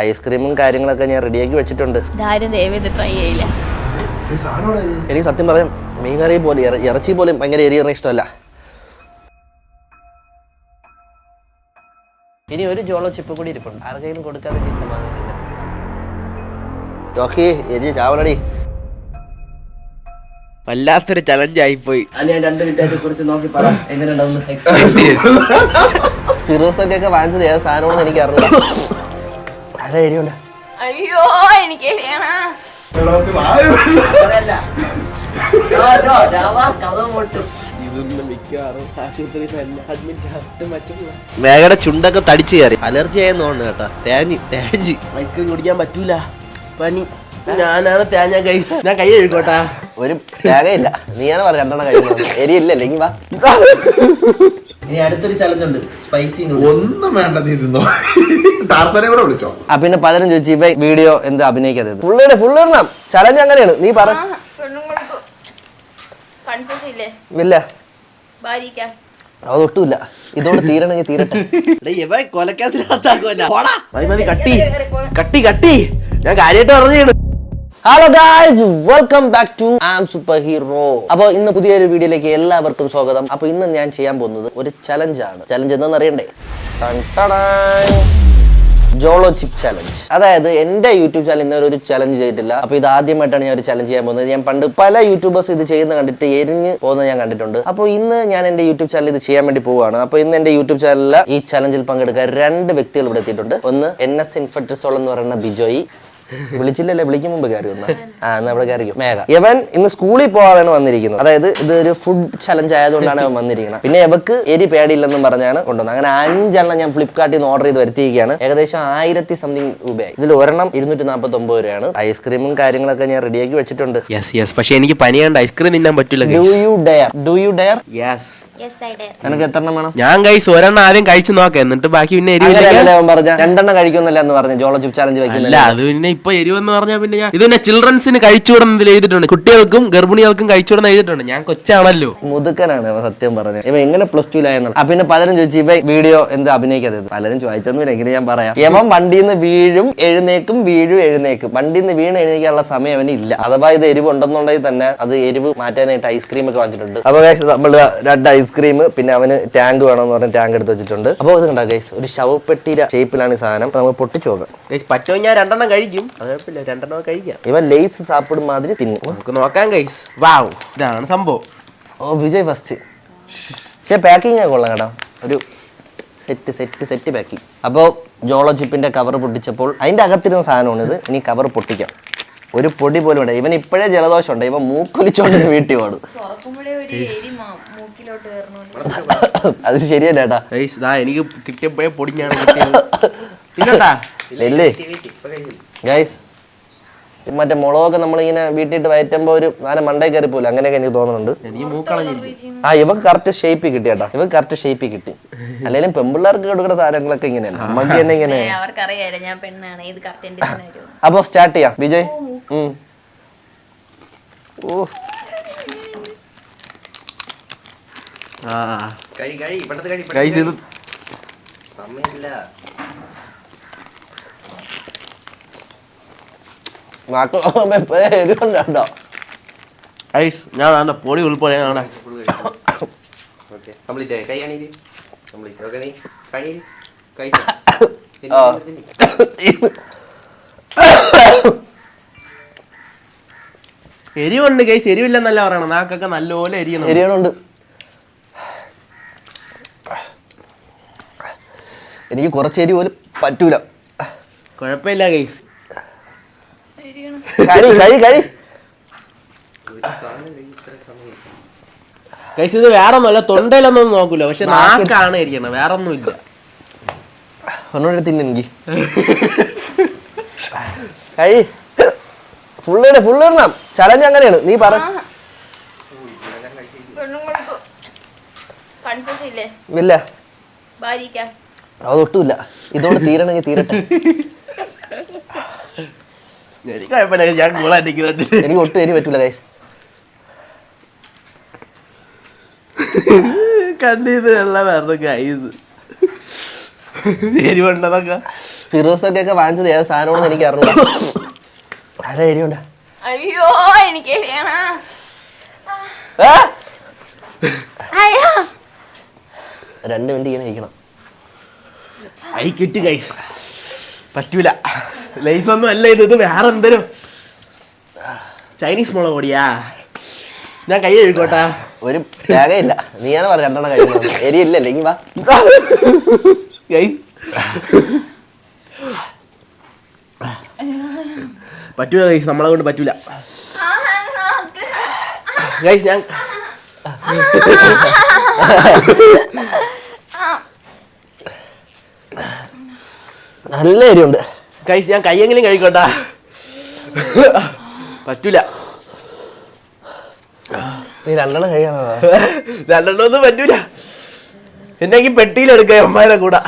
ഐസ്ക്രീമും കാര്യങ്ങളൊക്കെ ഞാൻ റെഡിയാക്കി വെച്ചിട്ടുണ്ട്. ട്രൈ ചെയ്യില്ല. എനിക്ക് സത്യം പറയാം മീൻ കറി പോലെ ഇറച്ചി പോലും ഭയങ്കര എരിയറിന് ഇഷ്ടമല്ല. ഇനി ഒരു ജോളോ ചിപ്പ് കൂടി ഇരിപ്പുണ്ട്. ആർക്കെങ്കിലും കൊടുക്കാതെ എനിക്ക് സമാധാനമില്ല. ഓക്കെ എരി ചാവലടി. വല്ലാത്തൊരു ചലഞ്ച് ആയിപ്പോയി. ഞാൻ 2 മിനിറ്റ് കുറിച്ച് നോക്കി പറ എങ്ങനെയുണ്ടാവുന്നു. ഫിറോസൊക്കെ വാങ്ങിച്ചത് ഏത് സാധനമാണെന്ന് എനിക്ക് അറിയില്ല. ആരാ എരിയുണ്ട്? അയ്യോ എനിക്ക് മേഘയുടെ ചുണ്ടൊക്കെ തടിച്ചു കയറി. അലർജി ആയെന്ന് തോന്നുന്നു കേട്ടോ. തേഞ്ഞ് ഐസ്ക്രീം കുടിക്കാൻ പറ്റൂല, പനി. ഞാനാണ് തേഞ്ഞ കൈ. ഞാൻ കൈ കഴിക്കോട്ടാ. ഒരു തേങ്ങയില്ല. നീയാണ് പറഞ്ഞ 2 കഴിക്കുന്നത്. എരിയില്ലല്ലേ വാ. ഇനി അടുത്തൊരു ചലഞ്ച് ഉണ്ട്. സ്പൈസി ഒന്നും വേണ്ട, നീ തിന്നോ. ടാർസനെ കൂടെ വിളിച്ചോ. പിന്നെ പലരും ചോദിച്ചു ഇവ വീഡിയോ എന്ത് അഭിനയിക്കാതെ. ഫുള്ള് ഇടണം. ചലഞ്ച് അങ്ങനെയാണ്. നീ പറ. ഇല്ല അതൊട്ടുമില്ല. ഇതോട് തീരണമെങ്കിൽ തീരട്ടെ. കട്ടി ഞാൻ കാര്യമായിട്ട് പറഞ്ഞു. Hello guys, welcome back to am super hero. അപ്പോൾ ഇന്ന് പുതിയൊരു വീഡിയോയിലേക്ക് എല്ലാവർക്കും സ്വാഗതം. അപ്പോൾ ഇന്ന് ഞാൻ ചെയ്യാൻ പോകുന്നത് ഒരു ചലഞ്ചാണ്. ചലഞ്ച് എന്താണെന്ന് അറിയണ്ടേ? Jolo chip challenge. അതായത് എന്റെ യൂട്യൂബ് ചാനൽ ഇന്നൊരു ഒരു ചലഞ്ച് ചെയ്തിട്ടില്ല. അപ്പോൾ ഇത് ആദ്യമായിട്ടാണ് ഞാൻ ഒരു ചലഞ്ച് ചെയ്യാൻ പോകുന്നത്. ഞാൻ പണ്ട് പല യൂട്യൂബേഴ്സ് ഇത് ചെയ്യുന്ന കണ്ടിട്ട് എരിഞ്ഞ് പോകുന്നത് ഞാൻ കണ്ടിട്ടുണ്ട്. അപ്പോൾ ഇന്ന് ഞാൻ എന്റെ യൂട്യൂബ് ചാനൽ ഇത് ചെയ്യാൻ വേണ്ടി പോവുകയാണ്. അപ്പോൾ ഇന്ന് എന്റെ യൂട്യൂബ് ചാനലിൽ ഈ ചലഞ്ചിൽ പങ്കെടുക്കാൻ 2 വ്യക്തികൾ ഇവിടെ എത്തിയിട്ടുണ്ട്. ഒന്ന് NS ഇൻഫെക്ട്രിസോൾ എന്ന് പറയുന്ന ബിജോയി. വിളിച്ചില്ലല്ലേ? വിളിക്കും മുമ്പ് കയറി വന്ന എന്നാ ഇവിടെ കയറിക്കും. മേഘ ഇവൻ ഇന്ന് സ്കൂളിൽ പോകാതാണ് വന്നിരിക്കുന്നത്. അതായത് ഇതൊരു ഫുഡ് ചലഞ്ച് ആയതുകൊണ്ടാണ് അവൻ വന്നിരിക്കുന്നത്. പിന്നെ ഇവക്ക് എരി പേടിയില്ലെന്നും പറഞ്ഞാണ് കൊണ്ടുവന്നത്. അങ്ങനെ 5 എണ്ണം ഞാൻ ഫ്ലിപ്കാർട്ടിൽ നിന്ന് ഓർഡർ ചെയ്ത് വരുത്തിയിരിക്കുകയാണ്. ഏകദേശം 1000 സംതിങ് രൂപയായി. ഇതിൽ ഒരെണ്ണം 249 രൂപയാണ്. ഐസ്ക്രീമും കാര്യങ്ങളൊക്കെ ഞാൻ റെഡിയാക്കി വെച്ചിട്ടുണ്ട്. പക്ഷെ എനിക്ക് പനിയാണ്ട് ഐസ്ക്രീം തിന്നാൻ പറ്റില്ല. Do you dare? എനിക്ക് എത്ര എണ്ണം വേണം? ഞാൻ കൈസ് ഒരെണ്ണം ആദ്യം കഴിച്ചു നോക്കാം, എന്നിട്ട് ബാക്കി പിന്നെ പറഞ്ഞ 2 എണ്ണം കഴിക്കുന്നില്ല എന്ന് പറഞ്ഞു. ജോളോ ചിപ്പ് ചാലഞ്ച് വെക്കുന്നില്ല. അത് പിന്നെ ഇപ്പൊ എരിവെന്ന് പറഞ്ഞാൽ പിന്നെ ഞാൻ ഇതിനെ ചിൽഡ്രൻസിന് കഴിച്ചുവിടുന്നതിൽ എഴുതിയിട്ടുണ്ട്. കുട്ടികൾക്കും ഗർഭിണികൾക്കും കഴിച്ചുവിടുന്ന എഴുതിയിട്ടുണ്ട്. ഞാൻ കൊച്ചാണല്ലോ, മുതുക്കനാണ് സത്യം പറഞ്ഞത്. ഇവ എങ്ങനെ +2 പിന്നെ പലരും ചോദിച്ചു ഇവ വീഡിയോ എന്ത് അഭിനയിക്കാതെ. പലരും ചോദിച്ചൊന്നും എങ്ങനെ ഞാൻ പറയാം. ഇവൻ വണ്ടിയിൽ നിന്ന് വീഴും എഴുന്നേക്കും, വീഴും എഴുന്നേക്കും. വണ്ടിയിൽ നിന്ന് വീണ് എഴുന്നേക്കാനുള്ള സമയം അവന് ഇല്ല. അഥവാ ഇത് എരിവ് ഉണ്ടെന്നുണ്ടെങ്കിൽ തന്നെ അത് എരിവ് മാറ്റാനായിട്ട് ഐസ്ക്രീം ഒക്കെ വാങ്ങിച്ചിട്ടുണ്ട്. അപ്പൊ നമ്മൾ 2 ഐസ്ക്രീം, പിന്നെ അവന് ടാങ്ക് വേണമെന്ന് പറഞ്ഞ ടാങ്ക് എടുത്ത് വെച്ചിട്ടുണ്ട്. അപ്പോൾ ഇത് കണ്ടാ ഗൈസ്, ഒരു ശവപ്പെട്ടിയുടെ ഷേപ്പിലാണ് ഈ സാധനം. നമ്മൾ പൊട്ടിച്ചു നോക്കാം. പറ്റുമോ ഞാൻ 2 എണ്ണം കഴിക്കും, കുഴപ്പമില്ല. 2 എണ്ണം കഴിക്കാം. ഇവൻ ലേസ് സാപ്പിടും മാതിരി തിന്നും. നമുക്ക് നോക്കാം ഗൈസ്. വാവ്, ഇതാണ് സംഭവം. ഓ വിജയ് ഫസ്റ്റ്. പക്ഷേ പാക്കിങ് ഒക്കെ കൊള്ളാം കേട്ടോ. ഒരു സെറ്റ് പാക്കിങ്. അപ്പോൾ ജോളോ ചിപ്പിന്റെ കവർ പൊട്ടിച്ചപ്പോൾ അതിന്റെ അകത്തിരുന്ന സാധനമാണ് ഇത്. ഇനി കവർ പൊട്ടിക്കാം. ഒരു പൊടി പോലും ഉണ്ട്. ഇവൻ ഇപ്പോഴേ ജലദോഷം ഉണ്ട്. ഇവൻ മൂക്കൊലിച്ചോണ്ട് വീട്ടിൽ പാടും. അത് ശരിയല്ല ഏട്ടാ. എനിക്ക് കിട്ടിയപ്പോഴേ പൊടിഞ്ഞാണ്. ഗൈസ് മറ്റേ മുളകൊക്കെ നമ്മളിങ്ങനെ വീട്ടിട്ട് വയറ്റുമ്പോ ഒരു മണ്ടേ കയറി പോലും. അങ്ങനെയൊക്കെ എനിക്ക് തോന്നുന്നുണ്ട്. ഇവക്ക് കറക്റ്റ് ഷേപ്പിൽ കിട്ടി കേട്ടാ. ഇവക്ക് കറക്റ്റ് ഷേപ്പിൽ കിട്ടി. അല്ലെങ്കിലും പെൺപിള്ളേർക്ക് കൊടുക്കുന്ന സാധനങ്ങളൊക്കെ ഇങ്ങനെയാണ്. നമ്മൾക്ക് തന്നെ ഇങ്ങനെ. അപ്പൊ സ്റ്റാർട്ട് ചെയ്യാം വിജയ്. ഞാൻ പൊടി ഉൾപ്പെടെ എരിവുണ്ട് ഗൈസ്. എരിവില്ലെന്നല്ല പറയണം. നാക്കൊക്കെ നല്ലപോലെ എരിയണുണ്ട്. എനിക്ക് കുറച്ച് എരി പോലും പറ്റൂല. കുഴപ്പമില്ല ഗൈസ്. ഗൈസ് ഇത് വേറൊന്നുമല്ല, തൊണ്ടയിലൊന്നും നോക്കൂല. പക്ഷെ നാക്കാണ് എരിയണം, വേറൊന്നും ഇല്ല. ഒന്നുകൂടെ തിന്നെനിക്ക് ഫുള്ളിടണം. ചലഞ്ച് അങ്ങനെയാണ്. നീ പറ. ഇല്ല അതൊട്ടുമില്ല. ഇതോട് തീരണമെങ്കിൽ തീരട്ടെ. എനിക്ക് ഒട്ടും എരി പറ്റൂല ഗൈസ്. കണ്ടത് എല്ലാം വേറെ ഗൈസ്. എരിവുണ്ടതൊക്കെ ഫിറോസൊക്കെ വാങ്ങിച്ചത് ഏത് സാധനമാണെന്ന് എനിക്ക് അറിഞ്ഞു. ആരാ എരിയുണ്ട്? അയ്യോ എനിക്ക് എരിയാണ്. അയ്യോ 2 മിനിറ്റ് ഇങ്ങനെ ഇരിക്കണം. അയക്കിട്ട് ഗൈസ് പറ്റൂല. ലൈസ് ഒന്നും അല്ല ഇത് വേറെ എന്തേലും ചൈനീസ് മുളക് പൊടിയാ. ഞാൻ കൈ കഴുകോട്ടാ. ഒരു തേകയില്ല. നീയാണ് പറഞ്ഞ 2 കഴിക്കുന്നത്. എരിയില്ലല്ലേ ഇനി വാ ഗൈസ്. പറ്റൂല ഗൈസ്, നമ്മളെ കൊണ്ട് പറ്റൂല ഗൈസ്. ഞാൻ നല്ല എരിയുണ്ട് ഗൈസ്. ഞാൻ കൈയെങ്കിലും കഴിക്കോട്ടാ. പറ്റൂല. നീ 2 കഴിയാണോ? 2 പറ്റൂല. എന്നെ പെട്ടിയിലെടുക്കാം അമ്മാരെ കൂടെ.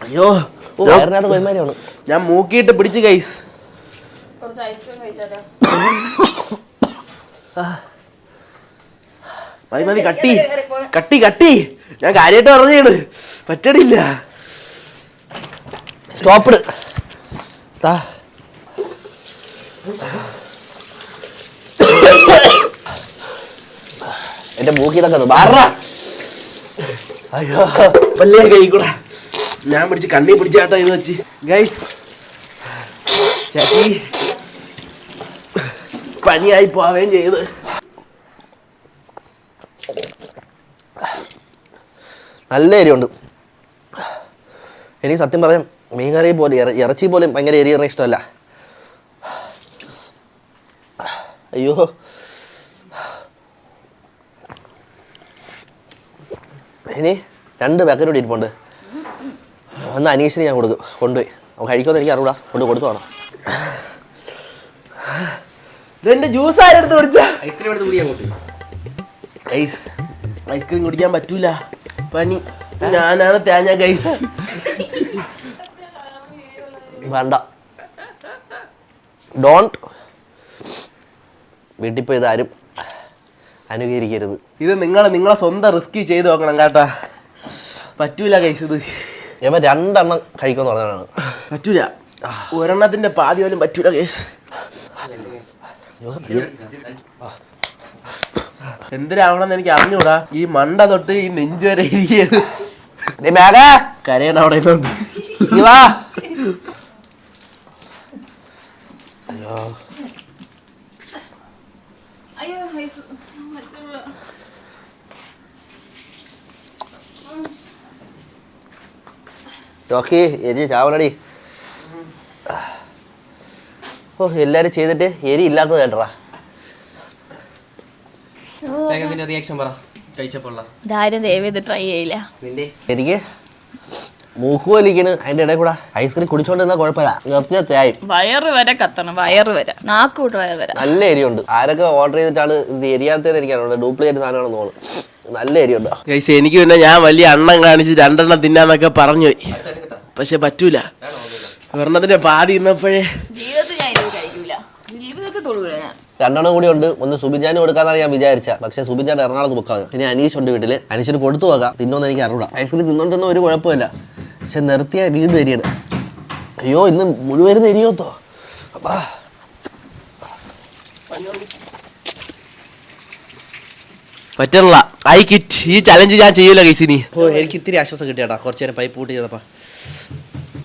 അയ്യോ വയറിനകത്ത് ഒരുമാതിരിയാണ്. ഞാൻ മൂക്കിയിട്ട് പിടിച്ച് ഗൈസ്. കുറച്ച് ഐസ്ക്രീം കഴിച്ചാലോ? മതി മതി, കട്ടി കട്ടി കട്ടി. ഞാൻ കാര്യമായിട്ട് പറഞ്ഞാണ്, പറ്റണില്ല. സ്റ്റോപ്പിട്. എന്റെ മൂക്കിതൊക്കെ മാറാ. അയ്യോ വല്ലേ കൈ കൂടെ ഞാൻ പിടിച്ച് കണ്ണി പിടിച്ചാട്ടോ ഇത് വെച്ച് ഗൈസ്. ചേച്ചി പനിയായി പോവുകയും ചെയ്ത്. നല്ല എരിയുണ്ട്. എനിക്ക് സത്യം പറയാം മീൻകറി പോലെ ഇറച്ചി പോലും ഭയങ്കര എരിയറിന് ഇഷ്ടമല്ല. അയ്യോ ഇനി 2 പാക്കറ്റ് കൂടി ഇരിപ്പുണ്ട്. ഒന്ന് അനീഷിന് ഞാൻ കൊണ്ടുപോയി. അവൻ കഴിക്കുമെന്ന് എനിക്ക് അറിയൂടാ. കൊടുത്തു വേണം. ഇതെന്റെ ജ്യൂസ് ആരെടുത്ത് കുടിച്ച? ഐസ്ക്രീം എടുത്ത് കുടിക്കാൻ കൂട്ടി. ഐസ്ക്രീം കുടിക്കാൻ പറ്റൂല, പനി. ഞാനാണ് തേഞ്ഞ ഗൈസ്. വേണ്ട, ഡോണ്ട്. വീട്ടിൽ പോയി ഇതാരും അനുകരിക്കരുത്. ഇത് നിങ്ങളെ സ്വന്തം റിസ്ക് ചെയ്ത് നോക്കണം കേട്ടാ. പറ്റൂല ഗൈസ്. ഇത് ഞാൻ 2 കഴിക്കുമെന്ന് പറഞ്ഞതാണ്. പറ്റൂല. ഒരെണ്ണത്തിന്റെ പാതി പോലും പറ്റൂല ഗൈസ്. എന്തിനാവണമെന്ന് എനിക്ക് അറിഞ്ഞൂടാ. ഈ മണ്ട തൊട്ട് ഈ നെഞ്ചു വരെ കരയണ അവിടെ അയ്യോ ടോക്കി എരി ചാവലടി. ഓ എല്ലാരും ചെയ്തിട്ട് എരി ഇല്ലാത്തത് കേട്ടറാ. റിയാക്ഷൻ പറ കഴിച്ചപ്പോൾ. ഇതാരും ദയവേത് ട്രൈ ചെയ്യില്ല. എനിക്ക് മൂക്ക് വലിക്കണ്. അതിന്റെ ഇടയിൽ കൂടെ ഐസ്ക്രീം കുടിച്ചോണ്ടിരുന്ന കുഴപ്പമില്ല. നിർത്തിയായി വയറ് വരെ കത്തണം, വയറ് വരെ, നാക്കൂട്ട് വയറ് വരെ. നല്ല എരിയുണ്ട്. ആരൊക്കെ ഓർഡർ ചെയ്തിട്ടാണ് ഇത് എരിയാത്തതെന്ന് എനിക്കറിയുണ്ട്. ഡ്യൂപ്ലിക്കേറ്റ് സാധനമാണെന്ന് തോന്നുന്നു. നല്ല എരിയുണ്ടോ ഗൈസ്? എനിക്ക് പിന്നെ ഞാൻ വലിയ അണ്ണം കാണിച്ച് 2 തിന്നാന്നൊക്കെ പറഞ്ഞു, പക്ഷെ പറ്റൂല. ഒരെണ്ണത്തിന്റെ പാതി ഇന്നപ്പോഴേ ജീവിതത്തിൽ ഞാൻ ഇത് കഴിക്കൂല. ജീവിതത്തിൽ തൊടുകൂല ഞാൻ. 2 കൂടി ഉണ്ട്. ഒന്ന് സുബിൻചാന് കൊടുക്കാന്നാണ് ഞാൻ വിചാരിച്ച. പക്ഷെ സുബിൻചാൻ എറണാകുളത്ത് ബുക്കാണ്. പിന്നെ അനീഷ് ഉണ്ട് വീട്ടില്. അനീഷിന് കൊടുത്തു പോകാം. തിന്നോന്ന് എനിക്ക് അറിയൂടാ. ഐസ്ക്രീം തിന്നോണ്ടൊന്നും ഒരു കുഴപ്പമില്ല. പക്ഷെ നിർത്തിയ വീണ്ടും എരിയാണ്. അയ്യോ ഇന്ന് മുഴുവൻ എരിയോത്തോ. അപ്പാ പറ്റില്ല. I kit. ഈ ചലഞ്ച് ഞാൻ ചെയ്യൂല ഗൈസ് ഇനി. ഓ എനിക്ക് ഇത്തിരി ആശ്വാസം കിട്ടിയാടാ. കുറച്ച് നേരം പൈപ്പ് കൂട്ടി ചെയ്തപ്പാ.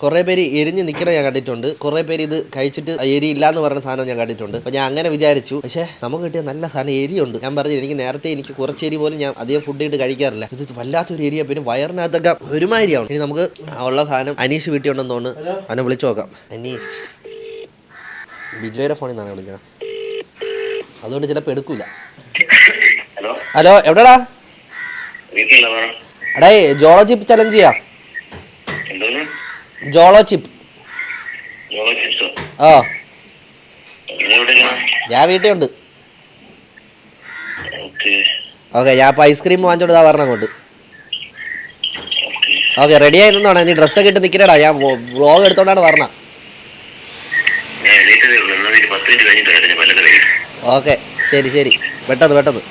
കുറേ പേര് എരിഞ്ഞ് നിൽക്കണ ഞാൻ കണ്ടിട്ടുണ്ട്. കുറേ പേര് ഇത് കഴിച്ചിട്ട് എരി ഇല്ലാന്ന് പറയുന്ന സാധനം ഞാൻ കണ്ടിട്ടുണ്ട്. അപ്പോൾ ഞാൻ അങ്ങനെ വിചാരിച്ചു. പക്ഷേ നമുക്ക് കിട്ടിയ നല്ല സാധനം എരിയുണ്ട്. ഞാൻ പറഞ്ഞു എനിക്ക് നേരത്തെ എനിക്ക് കുറച്ച് എരി പോലും ഞാൻ അധികം ഫുഡ് ഇട്ട് കഴിക്കാറില്ല. ഇത് വല്ലാത്തൊരു എരിയ. പിന്നെ വയറിനകത്തൊക്കെ ഒരുമാതിരിയാണ്. ഇനി നമുക്ക് ഉള്ള സാധനം അനീഷ് വീട്ടിൽ ഉണ്ടെന്ന് തോന്നുന്നു. അവനെ വിളിച്ചു നോക്കാം. അനീഷ് ബിജോയുടെ ഫോണിൽ നിന്നാണ് വിളിക്കണം. അതുകൊണ്ട് ചിലപ്പോൾ എടുക്കൂല. ഹലോ എവിടെടാ? എടേ ജോളോ ചിപ്പ് ചലഞ്ച് ചെയ്യാം. ജോളോ ചിപ്പ്. ആ ഞാൻ വീട്ടിൽ ഉണ്ട്. ഓക്കെ ഞാൻ ഇപ്പം ഐസ്ക്രീം വാങ്ങിച്ചോണ്ട് പറഞ്ഞ അങ്ങോട്ട്. ഓക്കെ റെഡി ആയി നിന്നോണേ. നീ ഡ്രസ്സൊക്കെ ഇട്ട് നിൽക്കണേടാ. ഞാൻ വ്ളോഗ് എടുത്തോണ്ടാണ് പറഞ്ഞ. ഓക്കെ ശരി ശരി. പെട്ടെന്ന്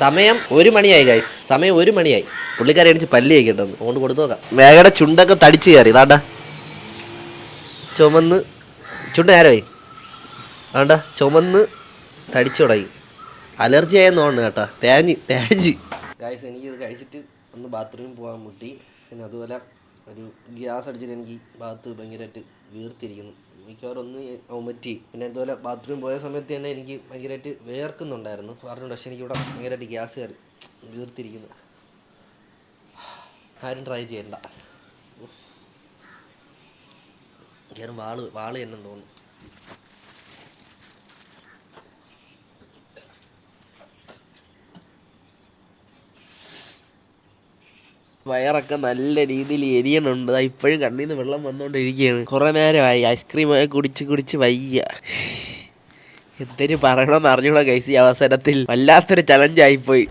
സമയം 1 മണിയായി ഗൈസ്. സമയം 1 മണിയായി. പുള്ളിക്കാരി അടിച്ച് പല്ലി കേട്ടെന്ന് അതുകൊണ്ട് കൊടുത്തു നോക്കാം. മേഘയുടെ ചുണ്ടൊക്കെ തടിച്ച് കയറി ഇതാണ്ടാ ചുമന്ന് ചുണ്ട് നേരമായി ആണ്ടാ ചുമന്ന് തടിച്ചു തുടങ്ങി. അലർജി ആയെന്ന് തോന്നുന്നു കേട്ടാ. തേഞ്ഞ് ഗായ്സ് എനിക്കിത് കഴിച്ചിട്ട് ഒന്ന് ബാത്റൂമിൽ പോകാൻ മുട്ടി. പിന്നെ അതുപോലെ ഒരു ഗ്യാസ് അടിച്ചിട്ട് എനിക്ക് ബാത്ത് ഭയങ്കരമായിട്ട് വീർത്തിരിക്കുന്നു. മിക്കവാറും ഒന്ന് ഒമറ്റി. പിന്നെ അതുപോലെ ബാത്റൂമിൽ പോയ സമയത്ത് തന്നെ എനിക്ക് ഭയങ്കരമായിട്ട് വേർക്കുന്നുണ്ടായിരുന്നു പറഞ്ഞുകൊണ്ട്. പക്ഷേ എനിക്കിവിടെ ഭയങ്കരമായിട്ട് ഗ്യാസ് കയറി വീർത്തിരിക്കുന്നു. ആരും ട്രൈ ചെയ്യണ്ട. കയറും വാള് എന്നും തോന്നുന്നു. വയറൊക്കെ നല്ല രീതിയിൽ എരിയണുണ്ട്. ഇപ്പോഴും കണ്ണിൽ നിന്ന് വെള്ളം വന്നുകൊണ്ടിരിക്കുകയാണ്. കുറേ നേരമായി ഐസ്ക്രീമൊക്കെ കുടിച്ച് വയ്യ. എന്തൊരു പറയണമെന്ന് അറിഞ്ഞൂടാ ഗൈസ്. ഈ അവസരത്തിൽ വല്ലാത്തൊരു ചലഞ്ചായിപ്പോയി.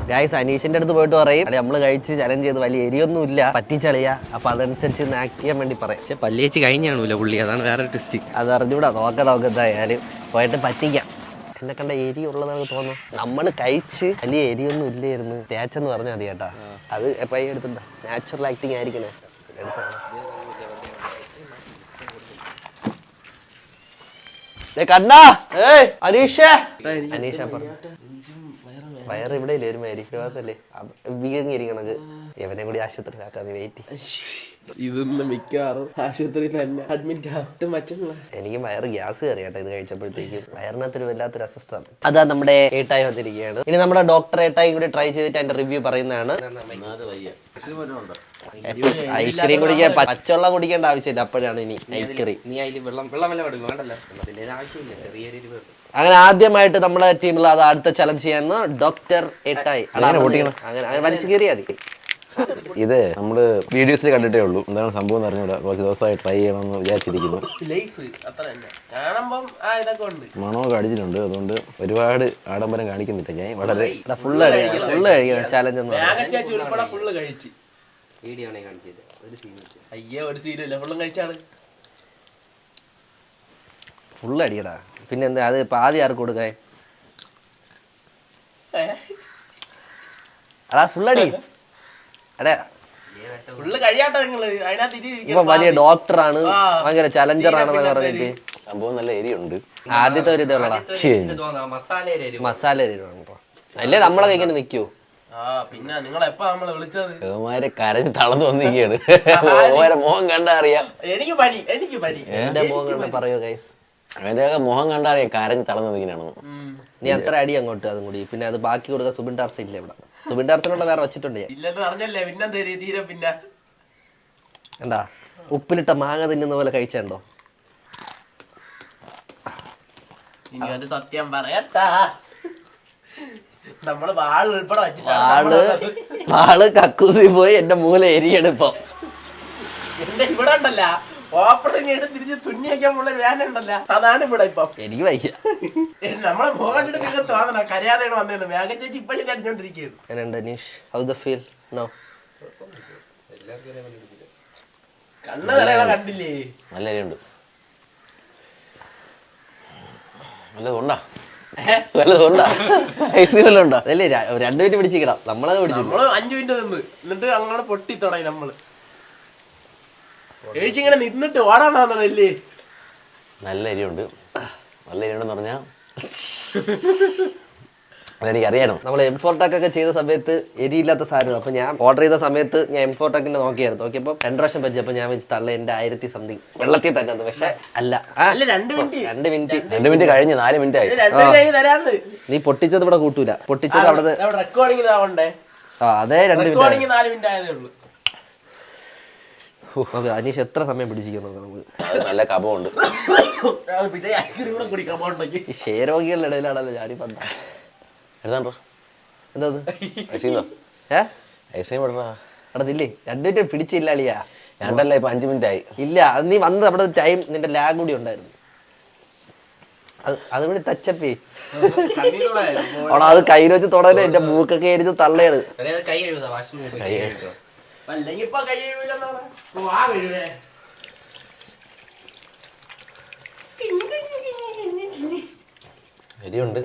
ഗായ്സ് അനീഷിന്റെ അടുത്ത് പോയിട്ട് പറയും അല്ലെ നമ്മൾ കഴിച്ച് ചലഞ്ച് ചെയ്ത് വലിയ എരിയൊന്നും ഇല്ല പറ്റിച്ചളിയാ. അപ്പൊ അതനുസരിച്ച് ഒന്ന് ആക്ട് ചെയ്യാൻ വേണ്ടി പറയും. പക്ഷെ പല്ലിയേച്ച് കഴിഞ്ഞാണല്ലോ പുള്ളി. അതാണ് വേറെ ടെസ്റ്റ്. അത് അറിഞ്ഞൂടാ. നോക്കത്തായാലും പോയിട്ട് പറ്റിക്കാം. എന്നെ കണ്ട എരി ഉള്ളതാണ് തോന്നുന്നു. നമ്മൾ കഴിച്ച് വലിയ എരിയൊന്നും ഇല്ലായിരുന്നു. തേച്ചെന്ന് പറഞ്ഞാൽ മതി കേട്ടാ. അത് എപ്പോഴും എടുത്തിട്ടുണ്ടോ നാച്ചുറൽ ആക്ടിങ് ആയിരിക്കണേ. കണ്ണാ അനീഷ പറഞ്ഞു വയറ് ഇവിടെ ഇല്ലേ ഒരുമാതിരി ഭാഗത്തല്ലേ വീങ്ങിയിരിക്കണത്. എവനെ കൂടി ആശുപത്രിയിലാക്കാം. നീ വെയിറ്റ്. ഇതൊന്നും മിക്കവാറും ആശുപത്രിയിൽ തന്നെ അഡ്മിറ്റ് ആയിട്ട് മറ്റുള്ള. എനിക്ക് വയറ് ഗ്യാസ് കയറി കേട്ടോ ഇത് കഴിച്ചപ്പോഴത്തേക്കും. വയറിനകത്തൊരു വല്ലാത്തൊരു അസ്വസ്ഥത. അതാ നമ്മുടെ ഏട്ടായി വന്നിരിക്കുകയാണ്. ഇനി നമ്മുടെ ഡോക്ടർ ഏട്ടായും കൂടി ട്രൈ ചെയ്തിട്ട് അതിന്റെ റിവ്യൂ പറയുന്നതാണ്. ഐസ്ക്രീം കുടിക്കാൻ പച്ചവെള്ളം കുടിക്കേണ്ട ആവശ്യമില്ല. അപ്പോഴാണ് ഇനി ഐസ്ക്രീം. അങ്ങനെ ആദ്യമായിട്ട് നമ്മുടെ ടീമിൽ അത് അടുത്ത ചലഞ്ച് ചെയ്യാന്ന് ഡോക്ടർ ഏട്ടായി. അങ്ങനെ വലിച്ചു കയറിയാ മതി. ഇത് നമ്മള് വീഡിയോസിൽ കണ്ടിട്ടേ ഉള്ളൂ. എന്താണ് സംഭവം എന്ന് അറിഞ്ഞൂടാ. കുറച്ച് ദിവസമായി ട്രൈ ചെയ്യണമെന്ന് വിചാരിച്ചിരിക്കുന്നു. മണമൊക്കെ അടിച്ചിട്ടുണ്ട്. അതുകൊണ്ട് ഒരുപാട് ആഡംബരം കാണിക്കുന്നില്ല ഞാൻ. വളരെ ഫുള്ള് കഴിക്കണം ചലഞ്ച് എന്ന് ഫുള്ള് അടിക്കടാ. പിന്നെ എന്താ അത് ഇപ്പൊ ആദ്യം ആർക്ക് കൊടുക്കാൻ? അടാ ഫുള്ളടി. അടേ ഇപ്പൊ വലിയ ഡോക്ടറാണ്, ഭയങ്കര ചലഞ്ചറാണെന്നൊക്കെ പറഞ്ഞിട്ട് സംഭവം നല്ല എരിയുണ്ട്. ആദ്യത്തെ ഒരു ഇതുള്ളടാ മസാല എരിവാണ്. അല്ലേ നമ്മളൊക്കെ ഇങ്ങനെ നിൽക്കൂ. പിന്നെ നിങ്ങൾ എപ്പോ നമ്മളെ വിളിച്ചത്? കരഞ്ഞ് തളർന്നു വന്നിരിക്കുകയാണ്. ഓരോ മുഖം കണ്ടാ അറിയാം. എനിക്ക് പനി എന്റെ മുഖം കണ്ട പറയോ ഗൈസ്. അവന്റെയൊക്കെ മുഖം കണ്ടാ അറിയാം കരഞ്ഞ് തളർന്നു വന്നിരിക്കുകയാണോ. നീ അത്ര അടി അങ്ങോട്ട് അതും കൂടി. പിന്നെ അത് ബാക്കി കൊടുക്കാൻ സുബിൻ ടാർസ ഇല്ല ഇവിടെ. സുബിൻ ടാർസിനുള്ള വേറെ വെച്ചിട്ടുണ്ട് എന്താ ഉപ്പിലിട്ട മാങ്ങ തിന്നുന്ന പോലെ കഴിച്ചോ? സത്യം പറയട്ടാ, നമ്മള് വാള് കക്കൂസി പോയി എന്റെ മൂല എരിയാണ് ഇപ്പൊ. എന്റെ ഇവിടെ ഉണ്ടല്ല ഓപ്പറേഷൻ എടുത്ത് തിരിച്ച് തുന്നി വയ്ക്കാൻ ഉള്ള വേന ഉണ്ടല്ല, അതാണ് ഇവിടെ ഇപ്പൊ. എനിക്ക് വയ്യ. നമ്മളെ പോകണ്ടിട്ട് നിങ്ങൾ തോന്നണം കരയാതെയാണ് വന്നേന്ന്. വേഗം ചേച്ചി ഇപ്പഴും കരഞ്ഞോണ്ടിരിക്കുകയാണ്. കണ്ണ് നിറയണ കണ്ടില്ലേ? നല്ല എരിയുണ്ട്. നല്ലതുണ്ടാ ഐസ്ക്രീം വല്ലതും ഉണ്ടോ? അതല്ലേ 2 മിനിറ്റ് പിടിച്ചിക്കണം. നമ്മളത് പിടിച്ചു. നമ്മള് 5 മിനിറ്റ് നിന്ന് എന്നിട്ട് അങ്ങനെ പൊട്ടി തുടങ്ങി. നമ്മള് കഴിച്ചിങ്ങനെ നിന്നിട്ട് ഓടാൻ തോന്നണല്ലേ. നല്ല എരിയുണ്ട്. നല്ല എരിയുണ്ടെന്ന് പറഞ്ഞാ അതെനിക്ക് അറിയണം. നമ്മൾ M4 Tech ഒക്കെ ചെയ്ത സമയത്ത് എരിയില്ലാത്ത സാധനം. അപ്പൊ ഞാൻ ഓർഡർ ചെയ്ത സമയത്ത് ഞാൻ M4 Tech നോക്കിയായിരുന്നു. നോക്കിയപ്പോ 2 പ്രാവശ്യം പറ്റിയപ്പോ ഞാൻ വെച്ച് തള്ള എന്റെ 1000 സംതിങ് വെള്ളത്തിൽ തന്നെ. പക്ഷെ അല്ല 2 മിനിറ്റ് കഴിഞ്ഞ് 4 മിനിറ്റ് ആയി. നീ പൊട്ടിച്ചത് ഇവിടെ കൂട്ടൂല. പൊട്ടിച്ചത് അവിടെ അതെ 2 മിനിറ്റ്. അനീഷ് എത്ര സമയം പിടിച്ചിരിക്കുന്നു നമുക്ക്. നല്ല കപമുണ്ട്. ഈ ക്ഷയരോഗികളുടെ ഇടയിലാണല്ലോ ഞാനീ പറഞ്ഞ. എഴുതാണ്ടോ എന്താ ഐസ്ക്രീം ഐസ്ക്രീം ഇടറാ. അടതില്ലേ 2 മിനിറ്റ് പിടിച്ചില്ല അളിയാ. 2 ഇപ്പൊ 5 മിനിറ്റ് ആയി. ഇല്ല അത് നീ വന്ന് അവിടെ ടൈം നിന്റെ ലാഗ് കൂടി ഉണ്ടായിരുന്നു. അതുകൂടി ടച്ചപ്പ് അവിടെ അത് കയ്യിൽ വെച്ച് തുടങ്ങി. എന്റെ മൂക്കൊക്കെ എരിഞ്ഞ് തള്ളയാണ്. കൈ അല്ലെങ്കിൽ ഇപ്പൊ കൈ കഴുകില്ലെന്നാണ്. ഇപ്പൊ വാ കഴുകേ. എരിയുണ്ട്.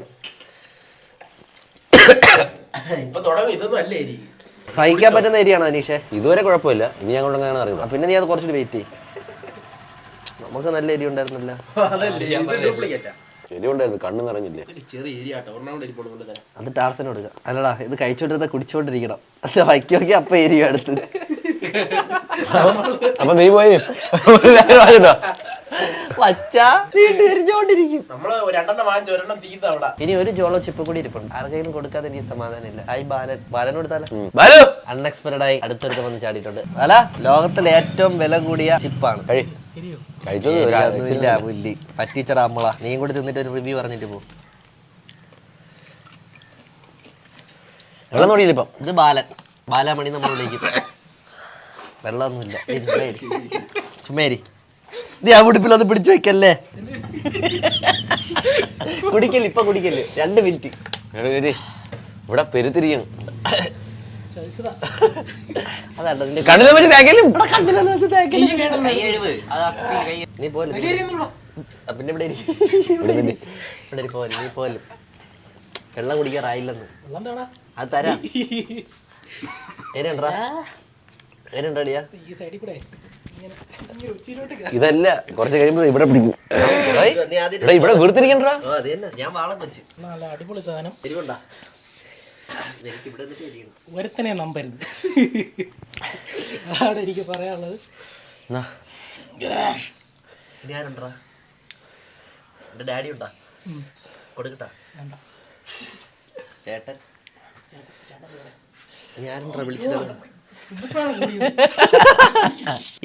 ഇപ്പൊ തുടങ്ങും. ഇതൊന്നും അല്ലേ എരി. സഹിക്കാൻ പറ്റുന്ന ഏരിയാണോ അനീഷേ? ഇതുവരെ കുഴപ്പമില്ല. ഇനി അങ്ങോട്ട് എങ്ങനെ അറിയില്ല. പിന്നെ നീ അത് കുറച്ചുകൂടി വെയിറ്റ് ചെയ്യും. നമുക്ക് നല്ല ഏരിയ ഉണ്ടായിരുന്നില്ല. അതല്ലേ ഇത് ഡ്യൂപ്ലിക്കേറ്റാ. എരിവുണ്ടായിരുന്നു, കണ്ണ് നിറഞ്ഞില്ലേ. ചെറിയ ഏരിയാട്ടോ. ഒരെണ്ണം ഇരിപ്പുണ്ട്. അത് ടാർസന് കൊടുക്കാം. അല്ലടാ ഇത് കഴിച്ചോണ്ടിരുന്ന കുടിച്ചോണ്ടിരിക്കണം. വയ്ക്കി നോക്കി അപ്പൊ ഏരിയ അടുത്ത്. അപ്പൊ നീ പോയി വച്ചാ വീണ്ടും എരിഞ്ഞോണ്ടിരിക്കും. നമ്മള് രണ്ടെണ്ണം വാങ്ങിച്ചു, ഒരെണ്ണം തീത്ത അവിടെ. ഇനി ഒരു ജോളോ ചിപ്പ് കൂടി ഇരിപ്പുണ്ട്. ആർക്കെങ്കിലും കൊടുക്കാതെ എനിക്ക് സമാധാനം ഇല്ല. ഹായ് ബാലൻ. ബാലൻ കൊടുത്താലോ? അൺഎക്സ്പെക്ടഡ് ആയി അടുത്തൊരുത്ത വന്ന് ചാടിയിട്ടുണ്ട്. അല്ല ലോകത്തിലെ ഏറ്റവും വില കൂടിയ ചിപ്പാണ്. കഴിച്ചൊന്നുമില്ല പുല്ലി പറ്റിച്ചടാ നമ്മളാ. നീയും കൂടി തിന്നിട്ട് ഒരു റിവ്യൂ പറഞ്ഞിട്ട് പോ. വെള്ളം നോടിയില്ല ഇപ്പം. ഇത് ബാലൻ. ബാലാമണി നമ്മൾ വിളിക്കും. വെള്ളമൊന്നുമില്ല. ചുമേരി നീ ആ ഉടുപ്പിൽ അത് പിടിച്ചു വെക്കല്ലേ. കുടിക്കല് ഇപ്പൊ കുടിക്കല്. 2 മിനിറ്റ് ഇവിടെ പെരുത്തിരിക്കണം. അതാണ്ടോ കണ്ണിലെ വെച്ച് തേക്കലും. നീ പോലെ പിന്നെ ഇവിടെ പോലെ നീ പോലെ വെള്ളം കുടിക്കാറായില്ലെന്ന്. അത് തരാം. ഏനുണ്ടാടിയാ? ഇതല്ല, കുറച്ച് കഴിയുമ്പോ ഇവിടെ പിടിക്കും. ഇവിടെ വീർത്തിരിക്കണ്ടാ. ഞാൻ വാളം വെച്ച് നല്ല അടിപൊളി സാധനം. എരിവുണ്ടാ? എനിക്ക് ഇവിടെ ഒരുത്തനെ നമ്പരുത്. അതാണ് എനിക്ക് പറയാനുള്ളത്. ഞാനുണ്ടാ? എന്റെ ഡാഡി ഉണ്ടാ? കൊടുക്കട്ടാ ചേട്ടൻ? ഞാനുണ്ടാ വിളിച്ചത്?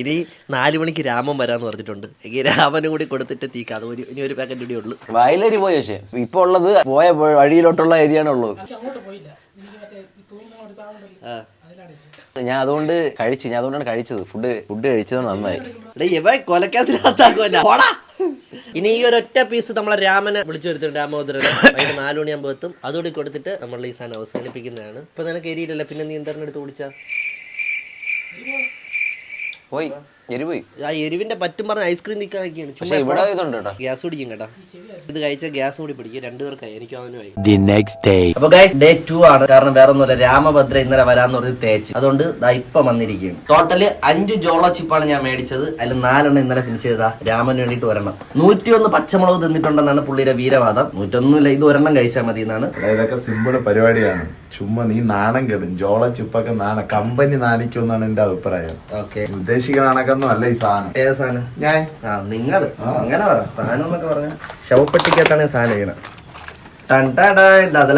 ഇനി 4 മണിക്ക് രാമൻ വരാന്ന് പറഞ്ഞിട്ടുണ്ട്. എങ്കിൽ രാമനും കൂടി കൊടുത്തിട്ട് തീക്കാം. അത് ഇനി ഒരു പാക്കറ്റ് കൂടി ഉള്ളു. വയലേരി പോയി. പക്ഷേ ഇപ്പൊ ഉള്ളത് പോയ വഴിയിലോട്ടുള്ള ഏരിയയാണ് ഉള്ളത്. അങ്ങോട്ട് പോയില്ല. എനിക്ക് മറ്റേ തൂങ്ങുന്ന ഒരു സാധനം ഉണ്ടല്ലോ, അതിലാണ്. ഞാൻ അതുകൊണ്ടാണ് കഴിച്ചത്. ഫുഡ് കഴിച്ചത് നന്നായി. ഇനി ഈ ഒരൊറ്റ പീസ് നമ്മളെ രാമനെ വിളിച്ചു വരുത്തുണ്ട്. രാമോദരനെ വൈകിട്ട് 4 മണിയാകുമ്പോൾ എത്തും. അതുകൂടി കൊടുത്തിട്ട് നമ്മൾ ഈ സാധനം അവസാനിപ്പിക്കുന്നതാണ്. ഇപ്പൊ നിനക്ക് എരിയില്ലല്ലോ, പിന്നെ നീ ഇന്റർനെറ്റ് ഓടിച്ചാ പോയി എരിപോയി. ആ എരിവിന്റെ പറ്റും പറഞ്ഞ ഐസ്ക്രീം നിൽക്കാതൊക്കെയാണ്. പക്ഷേ ഇവിടെ ഇതുണ്ട് കേട്ടോ. ഗ്യാസ് കുടിക്കും കേട്ടോ. ഇത് കഴിച്ച ഗ്യാസ് കൂടി പിടിക്കും. 2 പേർക്കായി. എനിക്ക് അവനുമായി. അപ്പൊ ഗൈസ് ഡേ 2 ആണ്. കാരണം വേറെ ഒന്നുമില്ല, രാമഭദ്ര ഇന്നലെ വരാന്ന് പറഞ്ഞ് തേച്ച്. അതുകൊണ്ട് ഇപ്പൊ വന്നിരിക്കുകയാണ്. ടോട്ടല് 5 ജോളോ ചിപ്പാണ് ഞാൻ മേടിച്ചത്. അതിൽ 4 ഇന്നലെ ഫിനിഷ് ചെയ്താ. രാമന് വേണ്ടിട്ട് ഒരെണ്ണം. 101 പച്ചമുളക് തിന്നിട്ടുണ്ടെന്നാണ് പുള്ളിയുടെ വീരവാദം. 101 ഇല്ല, ഇത് ഒരെണ്ണം കഴിച്ചാൽ മതി എന്നാണ്. ഇതൊക്കെ സിമ്പിൾ പരിപാടിയാണ്. ചുമ്മാ നീ നാണം കെടും. ജോള ചിപ്പൊക്കെ കമ്പനി നാണിക്കുമെന്നാണ് എന്റെ അഭിപ്രായം. ഓക്കെ, ഉദ്ദേശിക്കുന്ന കണക്കൊന്നും അല്ല ഈ സാധനം. ഏത് സാധനം? ഞാൻ നിങ്ങൾ അങ്ങനെ പറ. സാധനം എന്നൊക്കെ പറഞ്ഞ ശവപ്പെട്ടിക്കകത്താണ് സാധനം ചെയ്യണം.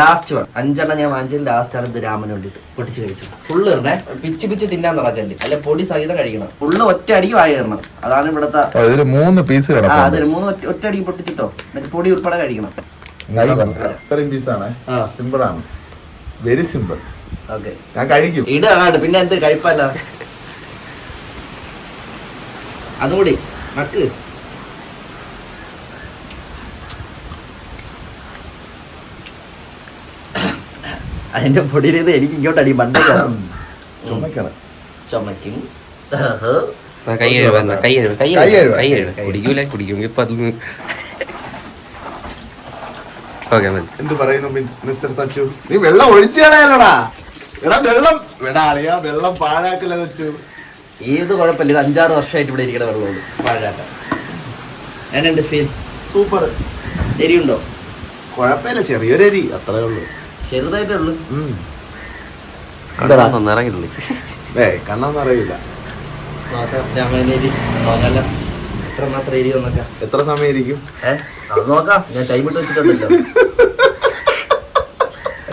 ലാസ്റ്റ് വൺ 5 ഞാൻ വാങ്ങിച്ചത്. ലാസ്റ്റ് ആണ് ഇത് രാമന് വേണ്ടിട്ട് പൊട്ടിച്ച് കഴിച്ചു. ഫുള്ള് ഇറണേ. പിച്ച് തിന്നാൻ നടക്കല്ലേ. അല്ലെ പൊടി സഹിതം കഴിക്കണം. ഫുള്ള് ഒറ്റ അടിക്ക് വായി കയറണം. അതാണ് ഇവിടത്തെ 3 പീസ്. അതെ 3 ഒറ്റ അടിക്ക് പൊട്ടിച്ചിട്ടോ. എന്നിട്ട് പൊടി ഉൾപ്പെടെ കഴിക്കണം. ഇത്രയും പീസാണ്. സിമ്പിൾ ആണ്, വെരി സിമ്പിൾ. ഓക്കെ, ഞാൻ കഴിക്കും. ഇടാണ്ട് പിന്നെ എന്ത് കഴിപ്പല്ല. അതുകൂടി നക്ക്. അതിന്റെ പൊടിയിൽ എനിക്ക് ഇങ്ങോട്ട് അടി മണ്ട ചുമക്കണം. ചുമക്കും. എന്ത് പറയുന്നു മിസ്റ്റർ സച്ചു? നീ വെള്ളം ഒഴിച്ചാണല്ലോടാ. വെള്ളം പാഴാക്കല സച്ചു. ഏത് കുഴപ്പമില്ല. ഇത് 5-6 വർഷമായിട്ട് ഇവിടെ ഇരിക്കണ വെള്ളമുള്ളൂ. പാഴാക്കാം. എന്നുണ്ട് ഫീൽ? സൂപ്പർ. എരിയുണ്ടോ? കുഴപ്പമില്ല, ചെറിയൊരു എരി അത്രേ ഉള്ളൂ. ചെറുതായിട്ടേ ഉള്ളൂ. കണ്ണൊന്നും ഇറങ്ങിയിട്ടില്ല. കണ്ണൊന്നും അറിയില്ല. നോക്കാം രാമേരി. നോക്കാല്ല എത്ര മാത്രം എരി നോക്കാം. എത്ര സമയം ഇരിക്കും? അത് നോക്കാം. ഞാൻ ടൈം ഇട്ട് വെച്ചിട്ടുണ്ടല്ലോ.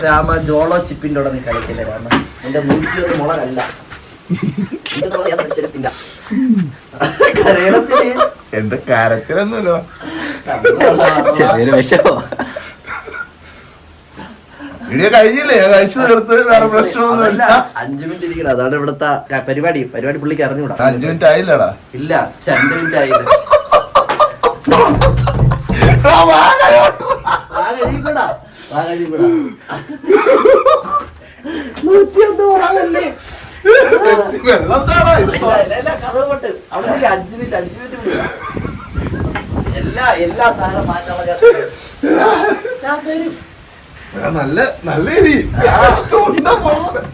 രാമ ജോളോ ചിപ്പിന്റെ കൂടെ നീ കളിക്കില്ല രാമ. എന്റെ 101 മുളകല്ല. എന്റെ കരച്ചിലൊന്നുമില്ല. ചെറിയൊരു വിഷമോ. വീഡിയോ കഴിഞ്ഞില്ലേ? കഴിച്ചു തീർത്ത് വേറെ പ്രശ്നമൊന്നുമില്ല. 5 മിനിറ്റ് ഇരിക്കണം. അതാണ് ഇവിടുത്തെ പരിപാടി. പുള്ളിക്ക് അറിഞ്ഞൂടാ. 5 മിനിറ്റ് ആയില്ലടാ. ഇല്ല, 2 മിനിറ്റ് ആയില്ല. 101 മുളകല്ലേ. വെള്ളം താടാ ഇപ്പൊ. എല്ലാ സാധനം മാറ്റാനുള്ള എടാ, നല്ല നല്ല എരി. തൊണ്ട പോകണം.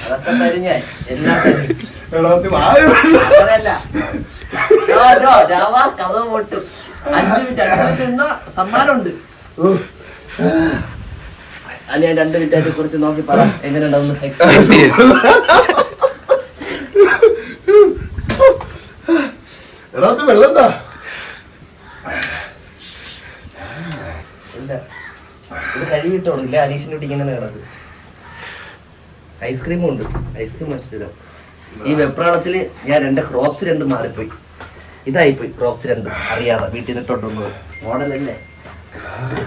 അതൊക്കെ തരും ഞാൻ എല്ലാം തരും. എടാ, നീ വായ അങ്ങനെയല്ല. കഥ പോട്ട് 5 മിനിറ്റ് നിന്നാ സമ്മാനമുണ്ട്. അത് ഞാൻ 2 മിനിറ്റ് കുറിച്ച് നോക്കി പറ എങ്ങനെയുണ്ടാവുന്നു. എടാ, ഇത് വെള്ളം എന്താ? ഇല്ല ഇത് കഴുകിയിട്ടോളൂ. ഇല്ല അനീഷിന്റെ വീട്ടിൽ ഇങ്ങനെ കിടക്കും. ഐസ്ക്രീമും ഉണ്ട്. ഐസ്ക്രീം വെച്ചിട്ടില്ല. ഈ വെപ്രാളത്തില് ഞാൻ 2 ക്രോപ്സ് 2 മാറിപ്പോയി. ഇതായിപ്പോയി ക്രോപ്സ് 2 അറിയാതെ വീട്ടിൽ നിന്നിട്ടുണ്ടോ മോഡലല്ലേ.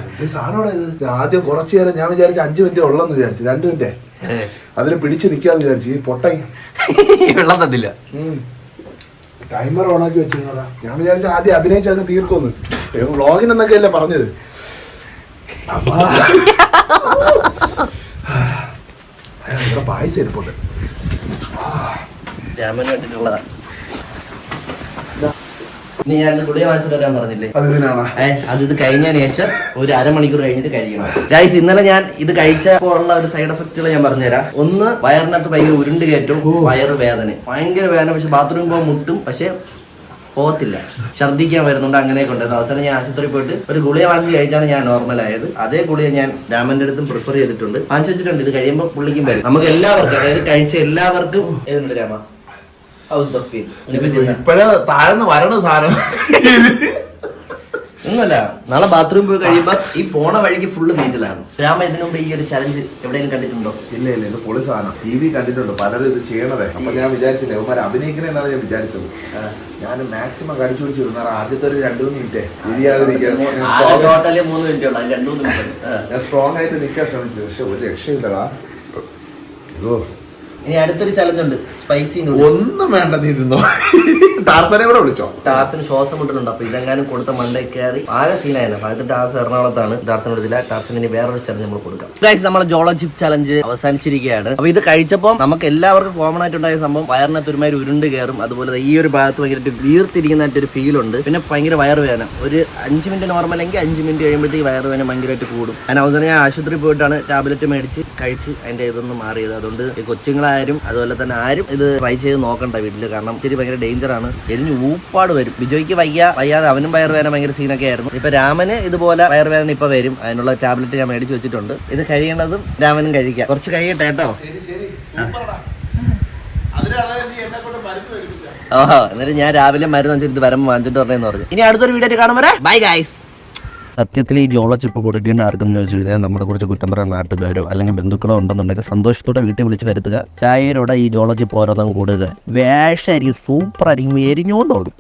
എന്ത് സാധനോടാ ഇത്? ആദ്യം കുറച്ചു നേരം ഞാൻ വിചാരിച്ചു 5 മിനിറ്റ് ഉള്ളെന്ന് വിചാരിച്ചു. 2 മിനിറ്റ് അതിന് പിടിച്ച് നിൽക്കാന്ന് വിചാരിച്ചു. ഈ പൊട്ട വെള്ളം തന്നില്ല. ടൈമർ ഓണാക്കി വെച്ചിരുന്നോടാ. ഞാൻ വിചാരിച്ചു ആദ്യം അഭിനയിച്ച് അങ്ങ് തീർക്കൊന്ന്. വ്ളോഗിനെന്നൊക്കെ അല്ലേ പറഞ്ഞത്. പായസം ഇരിപ്പുണ്ട്. രാമന് വേണ്ടിട്ടുള്ളതാ. ഇനി ഞാൻ ഗുളിക വാങ്ങിച്ചിട്ട് വരാൻ പറഞ്ഞില്ലേ? അത് ഇത് കഴിഞ്ഞതിന് ശേഷം ഒരു അരമണിക്കൂർ കഴിഞ്ഞിട്ട് കഴിക്കണം. ഗൈസ്, ഇന്നലെ ഞാൻ ഇത് കഴിച്ചപ്പോൾ ഉള്ള ഒരു സൈഡ് എഫക്റ്റുകൾ ഞാൻ പറഞ്ഞുതരാം. ഒന്ന്, വയറിനകത്ത് ഭയങ്കര ഉരുണ്ട് കയറ്റും, വയറ് വേദന, ഭയങ്കര വേദന. പക്ഷെ ബാത്റൂമിൽ പോകാൻ മുട്ടും, പക്ഷെ പോകത്തില്ല. ഛർദ്ദിക്കാൻ വരുന്നുണ്ട്. അങ്ങനെയൊക്കെ ഉണ്ടായിരുന്നു. അവസാനം ഞാൻ ആശുപത്രിയിൽ പോയിട്ട് ഒരു ഗുളിക വാങ്ങി കഴിച്ചാണ് ഞാൻ നോർമലായത്. അതേ ഗുളിക ഞാൻ രാമന്റെ അടുത്തും പ്രിഫർ ചെയ്തിട്ടുണ്ട്, വാങ്ങിച്ചു വെച്ചിട്ടുണ്ട്. ഇത് കഴിയുമ്പോൾ പുള്ളിക്കും വരും. നമുക്ക് എല്ലാവർക്കും, അതായത് കഴിച്ച എല്ലാവർക്കും ഏതുണ്ട് രാമ? ഹൗസ് ദ ഫീൽ ഇപ്പഴേ താഴ്ന്ന് വരണ സാധനം ഒന്നുമല്ല. നാളെ ബാത്റൂമിൽ പോയി കഴിയുമ്പോ ഈ പോണ വഴിക്ക് ഫുള്ള് നീറ്റലാണ്. രാമ ഇതിനു മുമ്പ് ഈ ഒരു ചലഞ്ച് എവിടെയെങ്കിലും കണ്ടിട്ടുണ്ടോ? ഇല്ല ഇല്ല, ഇത് പൊളി സാധനം. TV കണ്ടിട്ടുണ്ട് പലരും ഇത് ചെയ്യണതേ. അപ്പൊ ഞാൻ വിചാരിച്ചില്ലേ അവന്മാർ അഭിനയിക്കണെന്നാണ് ഞാൻ വിചാരിച്ചത്. ഞാൻ മാക്സിമം കടിച്ചു പിടിച്ചിരുന്ന ആദ്യത്തെ ഒരു 2-3 മിനിറ്റ് ടോട്ടലി 3 മിനിറ്റ് ഉള്ളു. 2-3 മിനിറ്റ് ഞാൻ സ്ട്രോങ് ആയിട്ട് നിൽക്കാൻ ശ്രമിച്ചു. പക്ഷെ ഒരു രക്ഷയില്ലതാ. ഇനി അടുത്തൊരു ചലഞ്ച് ഉണ്ട്, സ്പൈസി ഒന്നും വേണ്ട, നീ തിന്നോ. ടാർസനെ കൂടെ വിളിച്ചോ? ടാർസിന് ശ്വാസം മുട്ടുന്നുണ്ട്. അപ്പൊ ഇതെങ്ങാനും കൊടുത്ത മണ്ടേ കയറി ആകെ സീനായിരുന്നു. ആദ്യത്തെ ടാർസ് എറണാകുളത്താണ്. ടാർസിന് കൊടുത്തില്ല. ടാർസിന് ഇനി വേറൊരു ചലഞ്ച് നമ്മൾ കൊടുക്കാം. ഗൈസ്, നമ്മളെ ജോളോ ചിപ്പ് ചലഞ്ച് അവസാനിച്ചിരിക്കുകയാണ്. അപ്പൊ ഇത് കഴിച്ചപ്പോൾ നമുക്ക് എല്ലാവർക്കും കോമൺ ആയിട്ടുണ്ടായ സംഭവം വയറിനകത്ത് ഒരുമാതിരി ഉരുണ്ട് കയറും. അതുപോലെ ഈ ഒരു ഭാഗത്ത് ഭയങ്കര വീർത്തിരിക്കുന്നതായിട്ടൊരു ഫീൽ ഉണ്ട്. പിന്നെ ഭയങ്കര വയറുവേദന. ഒരു 5 മിനിറ്റ് നോർമൽ എങ്കിൽ 5 മിനിറ്റ് കഴിയുമ്പോഴത്തേക്ക് വയറുവേദന ഭയങ്കരമായിട്ട് കൂടും. ഞാൻ അവസാനം ഞാൻ ആശുപത്രിയിൽ പോയിട്ടാണ് ടാബ്ലറ്റ് മേടിച്ച് കഴിച്ച് അതിന്റെ ഇതൊന്നും മാറിയത്. അതുകൊണ്ട് ഈ കൊച്ചുങ്ങളാരും അതുപോലെ തന്നെ ആരും ഇത് ട്രൈ ചെയ്ത് നോക്കണ്ട വീട്ടിൽ. കാരണം ഇത്തിരി ഭയങ്കര ഡേഞ്ചറാണ്. എരിഞ്ഞ് ഊപ്പാട് വരും. ബിജോയ്ക്ക് വയ്യാതെ അവനും വയറുവേദന ഭയങ്കര സീനൊക്കെ ആയിരുന്നു. ഇപ്പൊ രാമന് ഇതുപോലെ വയറുവേദന ഇപ്പൊ വരും. അതിനുള്ള ടാബ്ലറ്റ് ഞാൻ മേടിച്ച് വെച്ചിട്ടുണ്ട്. ഇത് കഴിയണതും രാമനും കഴിക്കാം. കുറച്ച് കഴിയട്ടെ കേട്ടോ. ഓഹോ, എന്നിട്ട് ഞാൻ രാവിലെ മരുന്ന് വെച്ചിട്ട് വരുമ്പോൾ വാങ്ങിച്ചിട്ട് പറഞ്ഞെന്ന് പറഞ്ഞു. ഇനി അടുത്തൊരു വീഡിയോ കാണുമ്പോൾ ബൈ ഗൈസ്. സത്യത്തിൽ ഈ ജോളോ ചിപ്പ് കൊടുക്കേണ്ട ആർക്കെന്ന് ചോദിച്ചു കഴിഞ്ഞാൽ നമ്മുടെ കുറച്ച് കുറ്റം പറയാൻ നാട്ടുകാരോ അല്ലെങ്കിൽ ബന്ധുക്കളോ ഉണ്ടെന്നുണ്ടെങ്കിൽ സന്തോഷത്തോടെ വീട്ടിൽ വിളിച്ച് വരുത്തുക. ചായയോടെ ഈ ജോളോ ചിപ്പ് ഓരോന്നും കൂടുക. വേഷമായിരിക്കും, സൂപ്പർ ആയിരിക്കും, എരിഞ്ഞോണ്ടോടും.